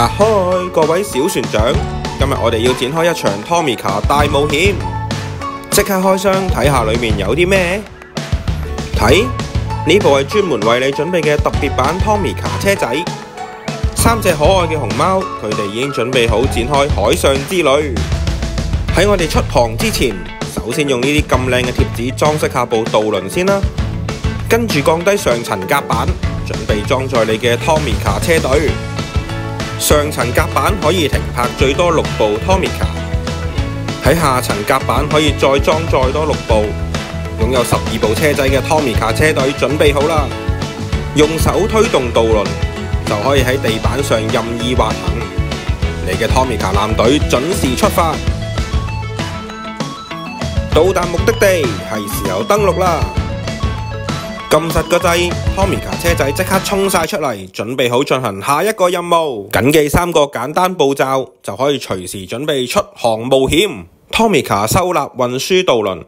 Ahoy，各位小船長，今日我哋要展開一場 Tomica 大冒險，即刻開箱睇下裏面有啲咩。睇，呢部係專門為你準備嘅特別版 Tomica 車仔，3隻可愛嘅熊貓，佢哋已經準備好展開海上之旅。喺我哋出航之前，首先用呢啲咁靚嘅貼紙裝飾下部渡輪先啦，跟住降低上層甲板，準備裝載你嘅 Tomica 車隊。上層甲板可以停泊最多6部 Tomica， 喺下層甲板可以再裝載多6部，擁有12部車仔嘅 Tomica 車隊準備好啦。用手推動渡輪就可以喺地板上任意滑行，你嘅 Tomica 艦隊準時出發。到達目的地，係時候登陸啦！撳實個掣 ，Tomica 車仔即刻衝晒出嚟，準備好進行下一個任務。謹記3個簡單步驟，就可以隨時準備出航冒險。Tomica 收納運輸渡輪